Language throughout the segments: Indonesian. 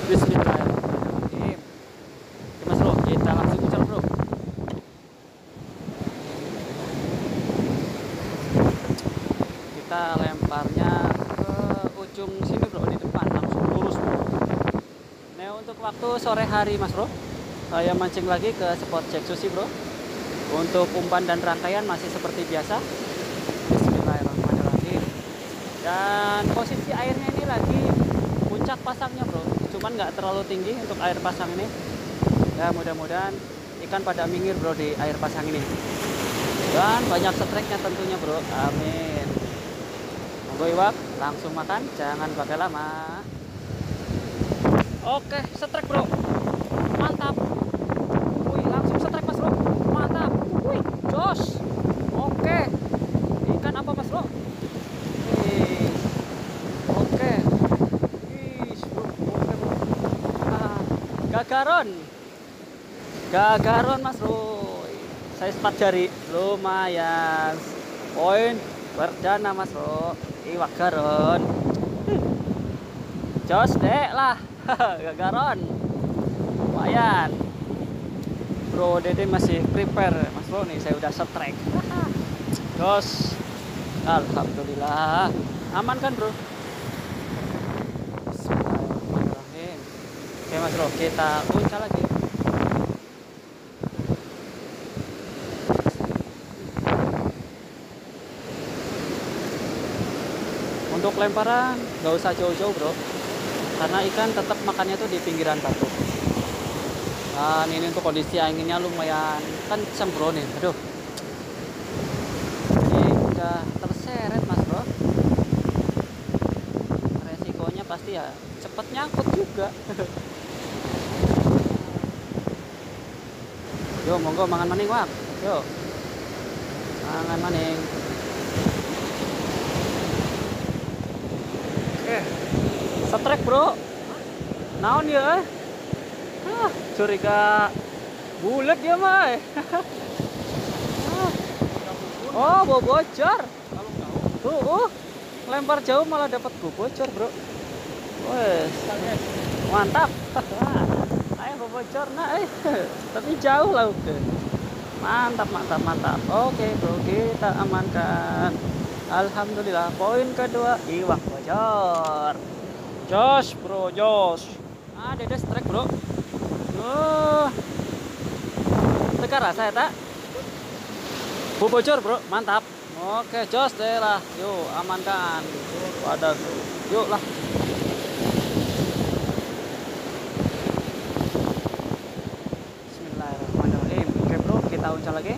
Bismillahirrahmanirrahim. Oke Mas Bro, kita langsung ucap bro. Kita lemparnya ke ujung sini bro, di depan langsung lurus bro. Nah untuk waktu sore hari Mas Bro, saya mancing lagi ke spot Jack Sushi bro. Untuk umpan dan rangkaian masih seperti biasa. Bismillahirrahmanirrahim. Dan posisi airnya ini lagi puncak pasangnya bro, cuman nggak terlalu tinggi untuk air pasang ini. Ya mudah-mudahan ikan pada minggir bro di air pasang ini, dan banyak streknya tentunya bro, amin. Monggo iwak, langsung makan, jangan pakai lama. Oke, strek bro, mantap. Wih, langsung strek mas bro, mantap. Wih, jos. Oke, ikan apa mas bro? Wih, oke. Gagaron mas bro, saya 4 jari lumayan, poin perdana mas bro, iwak garon, jos dek lah. Gagaron lumayan bro. Dede masih prepare mas bro nih, saya udah strike. Jos, alhamdulillah aman kan bro. Bismillahirrahmanirrahim. Oke mas bro, kita uncal lagi. Untuk lemparan nggak usah jauh-jauh bro, karena ikan tetap makannya tuh di pinggiran batu. Dan ini untuk kondisi anginnya lumayan kenceng bro nih, aduh. Ini udah terseret mas bro, resikonya pasti ya cepet nyangkut juga. Yo monggo mangan maning wak, yo mangan maning. Strike bro, naon ya? Curiga bulat dia mah. Oh, bawa bocor. Tuh, lempar jauh malah dapat bocor bro. Wes, mantap. Ayo bawa bocor, nah, tapi jauh lah udah. Mantap. Oke bro, kita amankan. Alhamdulillah, poin kedua iwak bocor. Jos bro, jos. Dede strike bro. Tegar rasa ya tak? Bocor bro, mantap. Oke, jos deh lah. Yuk, amankan. Wadah tuh. Yuk lah. Bismillahirrahmanirrahim. Oke bro, kita uncal lagi.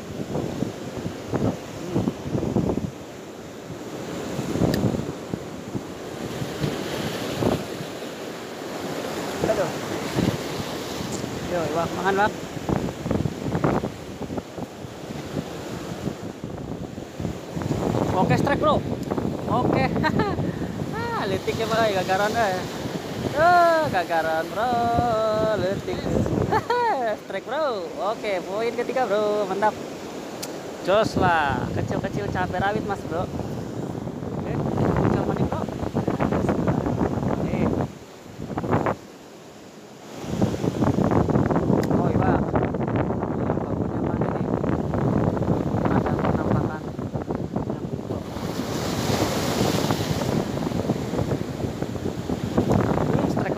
Yo, wak, makan wak. Oke, strike bro. Oke. Letiknya bro, gagaran deh. Gagaran bro, letik. Strike bro. Oke, poin ketiga bro, mantap. Jos lah, kecil-kecil cabai rawit mas bro. Oke, uncal maning bro.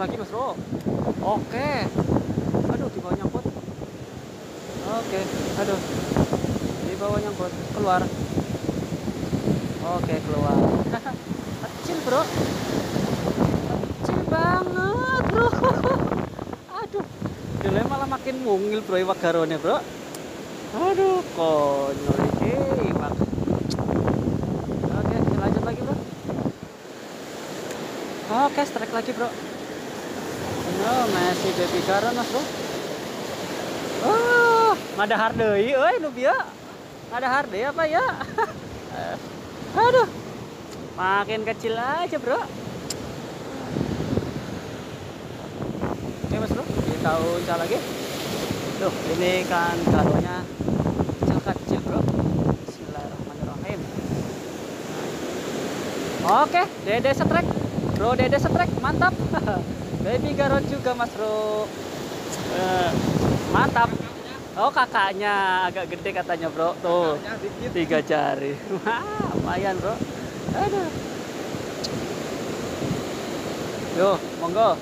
Lagi mas bro. Oke, aduh di bawah nyangkut. Oke, aduh di bawah nyangkut, keluar. Oke, keluar. Kecil bro, kecil banget bro. Aduh, gila malah makin mungil bro iwak garonnya bro. Aduh, konyol ini iwak. Oke, lanjut lagi bro. Oke, strike lagi bro. Oh, masih baby garon mas bro. Oh, ada hardei, nu bieu. Ada hardei apa ya? Aduh, makin kecil aja bro. Oke mas bro, kita uncal lagi. Tuh, ini kan garonnya kecil-kecil bro. Bismillahirrahmanirrahim. Oke, dede strike. Bro Dede strike mantap. Baby garon juga Mas Bro. Mantap. Oh kakaknya agak gede katanya bro. Tuh 3 jari. Wah, lumayan bro. Aduh. Yo monggo.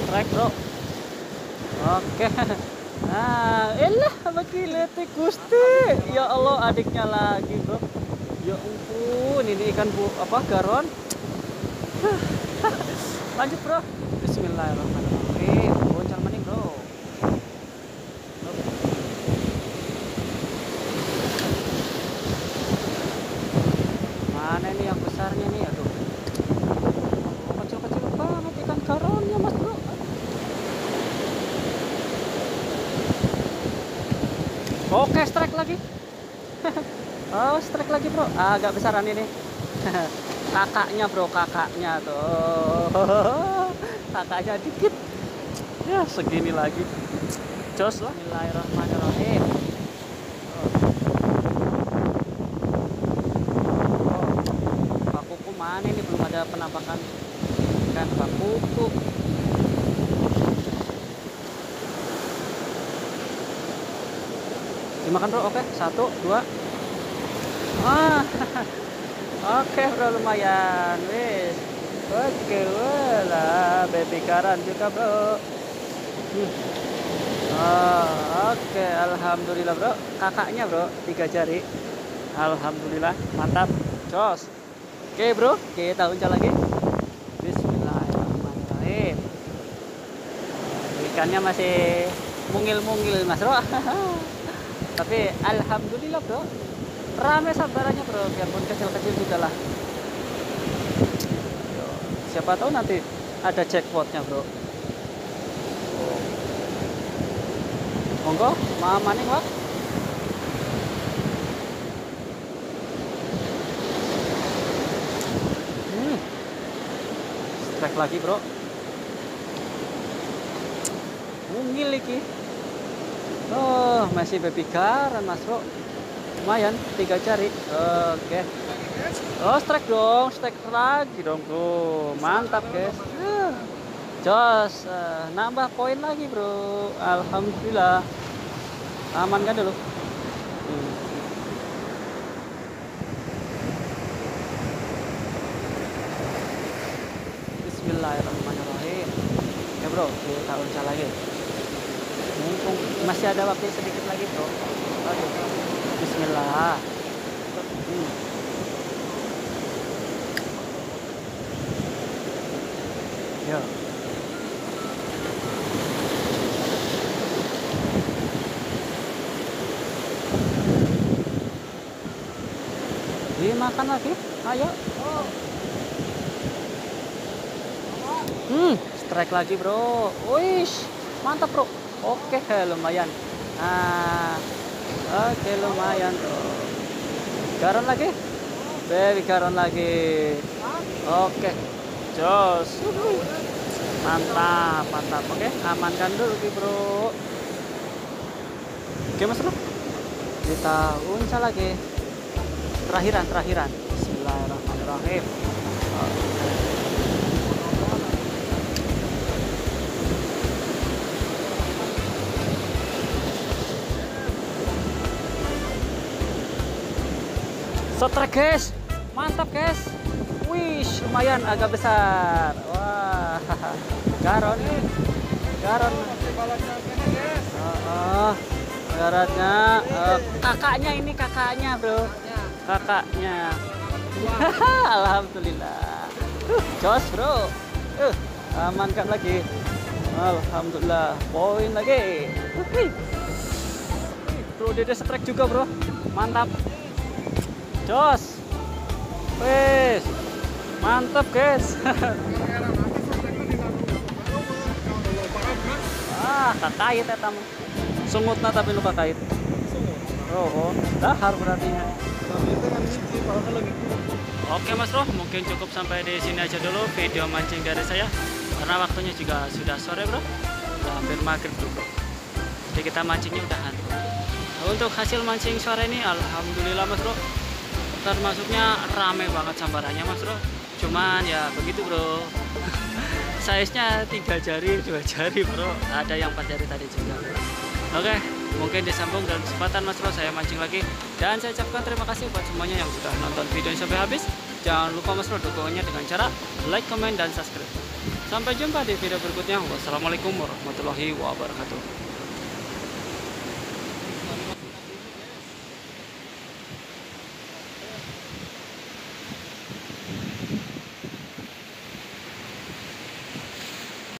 Strike bro. Oke. Nah, elah bagi letik Gusti. Ya Allah adiknya lagi bro. Ya ampun, ini ikan garon. Lanjut bro. Bismillahirrahmanirrahim. Boncal maning bro. Mana ini yang besarnya nih? Aduh. Kecil-kecil banget ikan garonnya mas bro. Oke, strike lagi. Oh, strike lagi bro. Agak besaran ini. Kakaknya bro, kakaknya tuh. Kakaknya dikit. Ya segini lagi. Jos lah. Bismillahirrahmanirrahim. Pakuku mana ini, belum ada penampakan ikan pakuku. Dimakan bro. Oke, 1, 2. Oke bro, lumayan wis. Oke, wala baby garan juga bro. Oke, alhamdulillah bro. Kakaknya bro 3 jari. Alhamdulillah, mantap. Jos. Oke bro, kita uncal lagi. Bismillahirrahmanirrahim. Ikannya masih mungil-mungil mas bro. Tapi alhamdulillah bro, rame sabarannya bro, biarpun kecil-kecil juga lah. Siapa tahu nanti ada jackpotnya bro. Monggo, maning wak. Strike lagi bro. Mungil iki. Oh, masih baby garan mas bro. Lumayan 3 jari. Oke. Oh, strike dong, strike lagi dong bro. Mantap guys. Jos, nambah poin lagi bro. Alhamdulillah. Aman kan dulu. Bismillahirrahmanirrahim. Ya bro, kita uncal lagi. Mumpung masih ada waktu sedikit lagi bro. Aduh. Bismillah. Ya. Dimakan lagi. Ayo. Strike lagi bro. Wish, mantap bro. Oke, lumayan. Oke, lumayan tuh. Garon lagi. Baby garon lagi. Oke. Jos. Mantap, mantap. Oke, amankan dulu bro. Oke, mas bro. Kita uncal lagi. Terakhiran. Bismillahirrahmanirrahim. Strike guys, mantap guys. Wish, lumayan agak besar. Wah, garon. Garannya kakaknya bro. Kakaknya. Alhamdulillah. Jos bro. Amankan lagi. Alhamdulillah, poin lagi. Bro Dede strike juga bro. Mantap. Jos. Wes. Mantap, guys. Kakait ya tamu. Sungutna tapi lupa kait. Oh, dahar berarti. Oke Mas Bro, mungkin cukup sampai di sini aja dulu video mancing dari saya. Karena waktunya juga sudah sore bro. Udah hampir maghrib tuh bro. Jadi kita mancingnya udahan. Untuk hasil mancing sore ini alhamdulillah Mas Bro, termasuknya rame banget sambarannya Mas Bro. Cuman ya begitu bro, size-nya 3 jari 2 jari bro, ada yang 4 jari tadi juga. Oke, mungkin disambung dalam kesempatan Mas Bro saya mancing lagi. Dan saya ucapkan terima kasih buat semuanya yang sudah nonton video ini sampai habis. Jangan lupa Mas Bro dukungannya dengan cara like, comment, dan subscribe. Sampai jumpa di video berikutnya. Wassalamualaikum warahmatullahi wabarakatuh.